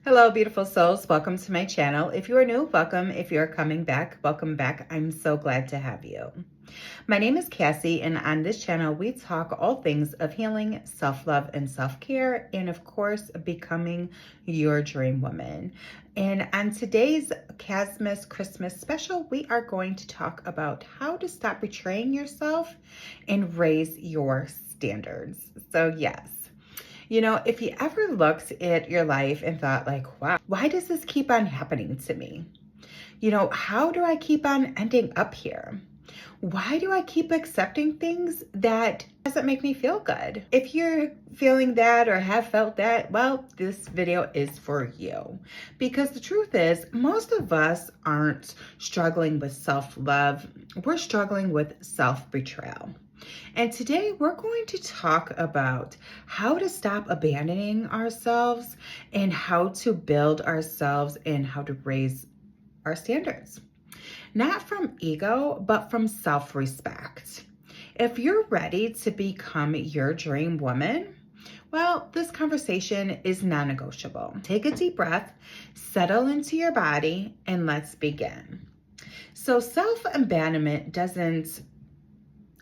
Hello, beautiful souls. Welcome to my channel. If you are new, welcome. If you're coming back, welcome back. I'm so glad to have you. My name is Cassie, and on this channel, we talk all things of healing, self-love, and self-care, and of course, becoming your dream woman. And on today's Casmas Christmas special, we are going to talk about how to stop betraying yourself and raise your standards. So yes. If you ever looked at your life and thought like, wow, why does this keep on happening to me? How do I keep on ending up here? Why do I keep accepting things that doesn't make me feel good? If you're feeling that or have felt that, well, this video is for you. Because the truth is, most of us aren't struggling with self-love. We're struggling with self-betrayal. And today we're going to talk about how to stop abandoning ourselves and how to build ourselves and how to raise our standards. Not from ego, but from self-respect. If you're ready to become your dream woman, well, this conversation is non-negotiable. Take a deep breath, settle into your body, and let's begin. So self-abandonment doesn't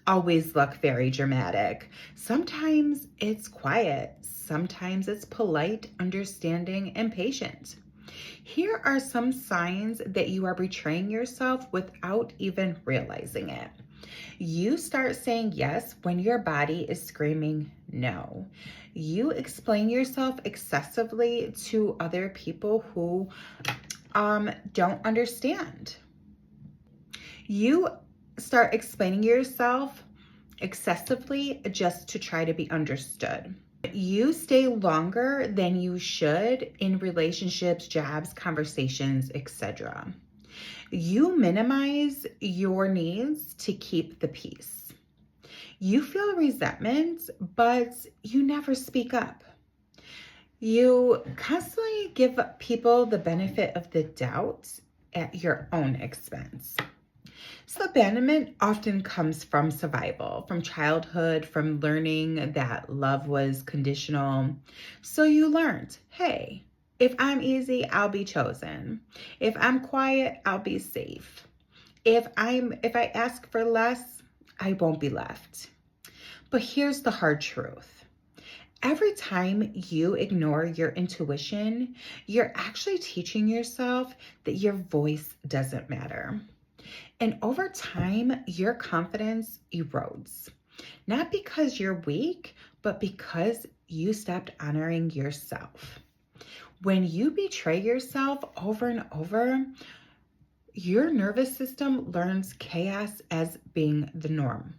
always look very dramatic. Sometimes it's quiet. Sometimes it's polite, understanding, and patient. Here are some signs that you are betraying yourself without even realizing it. You start saying yes when your body is screaming no. You explain yourself excessively to other people who don't understand. You start explaining yourself excessively just to try to be understood. You stay longer than you should in relationships, jobs, conversations, etc. You minimize your needs to keep the peace. You feel resentment, but you never speak up. You constantly give people the benefit of the doubt at your own expense. Self-abandonment often comes from survival, from childhood, from learning that love was conditional. So you learned, hey, if I'm easy, I'll be chosen. If I'm quiet, I'll be safe. If I ask for less, I won't be left. But here's the hard truth. Every time you ignore your intuition, you're actually teaching yourself that your voice doesn't matter. And over time, your confidence erodes. Not because you're weak, but because you stopped honoring yourself. When you betray yourself over and over, your nervous system learns chaos as being the norm.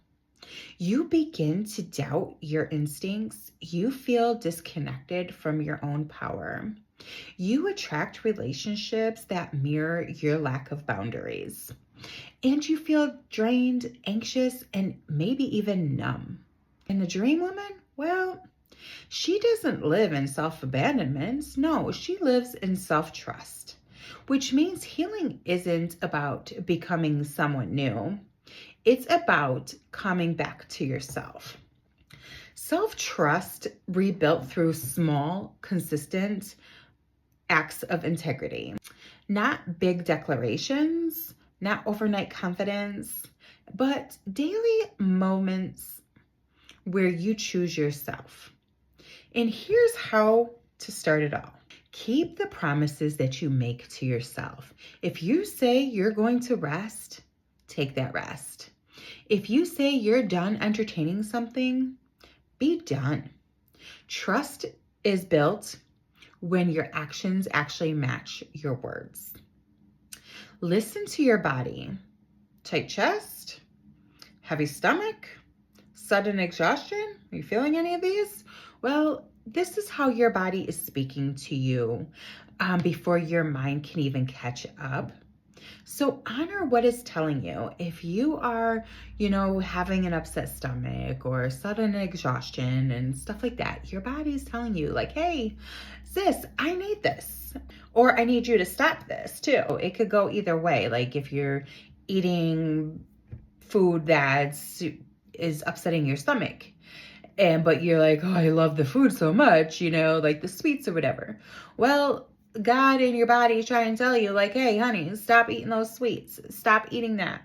You begin to doubt your instincts. You feel disconnected from your own power. You attract relationships that mirror your lack of boundaries. And you feel drained, anxious, and maybe even numb. And the dream woman, well, she doesn't live in self-abandonment. No, she lives in self-trust, which means healing isn't about becoming someone new. It's about coming back to yourself. Self-trust rebuilt through small, consistent acts of integrity, not big declarations, not overnight confidence, but daily moments where you choose yourself. And here's how to start it all. Keep the promises that you make to yourself. If you say you're going to rest, take that rest. If you say you're done entertaining something, be done. Trust is built when your actions actually match your words. Listen to your body. Tight chest, heavy stomach, sudden exhaustion. Are you feeling any of these? Well, this is how your body is speaking to you before your mind can even catch up. So honor what it's telling you. If you are, having an upset stomach or sudden exhaustion and stuff like that, your body is telling you like, hey, sis, I need this. Or I need you to stop this too. It could go either way. Like if you're eating food that is upsetting your stomach, but you're like, oh, I love the food so much, like the sweets or whatever. Well, God in your body trying to tell you, like, hey, honey, stop eating those sweets. Stop eating that.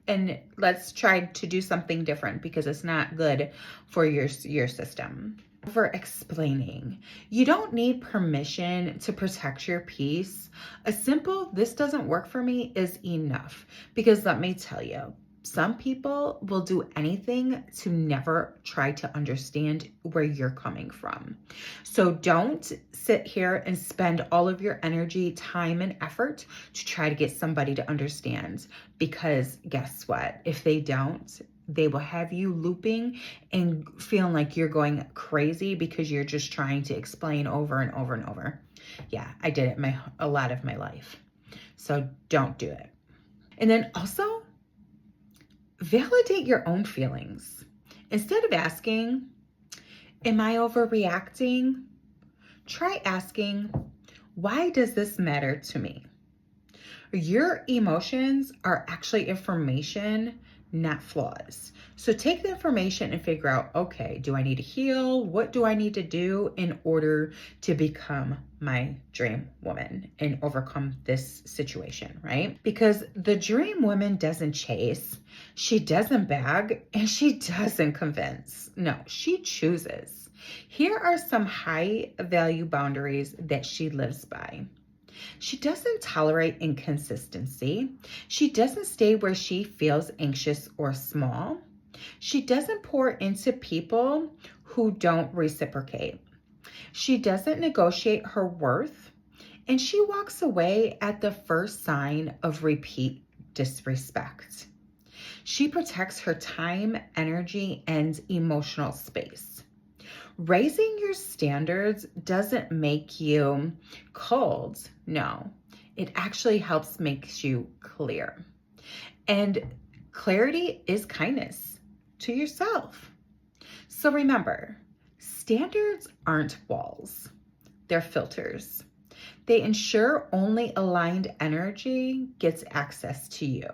And let's try to do something different because it's not good for your system. For explaining, you don't need permission to protect your peace. A simple, this doesn't work for me is enough. Because let me tell you, some people will do anything to never try to understand where you're coming from. So don't sit here and spend all of your energy, time, and effort to try to get somebody to understand. Because guess what? If they don't, they will have you looping and feeling like you're going crazy because you're just trying to explain over and over and over. Yeah, I did it a lot of my life. So don't do it. And then also, validate your own feelings. Instead of asking, am I overreacting? Try asking, why does this matter to me? Your emotions are actually information, not flaws. So take the information and figure out, okay, do I need to heal? What do I need to do in order to become my dream woman and overcome this situation, right? Because the dream woman doesn't chase, she doesn't beg, and she doesn't convince. No, she chooses. Here are some high value boundaries that she lives by. She doesn't tolerate inconsistency. She doesn't stay where she feels anxious or small. She doesn't pour into people who don't reciprocate. She doesn't negotiate her worth. And she walks away at the first sign of repeat disrespect. She protects her time, energy, and emotional space. Raising your standards doesn't make you cold. No, it actually helps make you clear. And clarity is kindness to yourself. So remember, standards aren't walls. They're filters. They ensure only aligned energy gets access to you.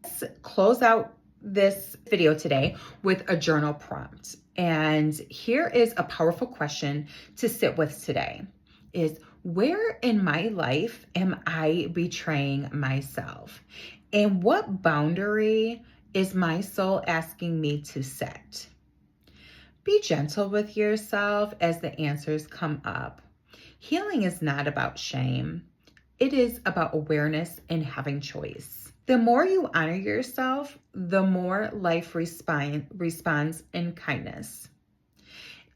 Let's close out this video today with a journal prompt. And here is a powerful question to sit with today is, where in my life am I betraying myself? And what boundary is my soul asking me to set? Be gentle with yourself as the answers come up. Healing is not about shame. It is about awareness and having choice. The more you honor yourself, the more life responds in kindness.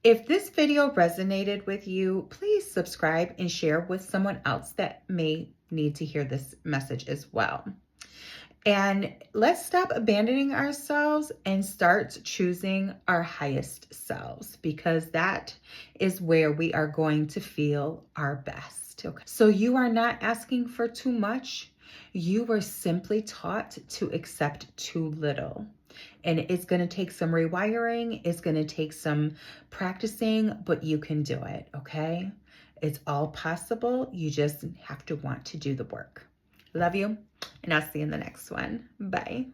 If this video resonated with you, please subscribe and share with someone else that may need to hear this message as well. And let's stop abandoning ourselves and start choosing our highest selves, because that is where we are going to feel our best. Okay. So you are not asking for too much. You were simply taught to accept too little. And it's going to take some rewiring. It's going to take some practicing, but you can do it. Okay. It's all possible. You just have to want to do the work. Love you. And I'll see you in the next one. Bye.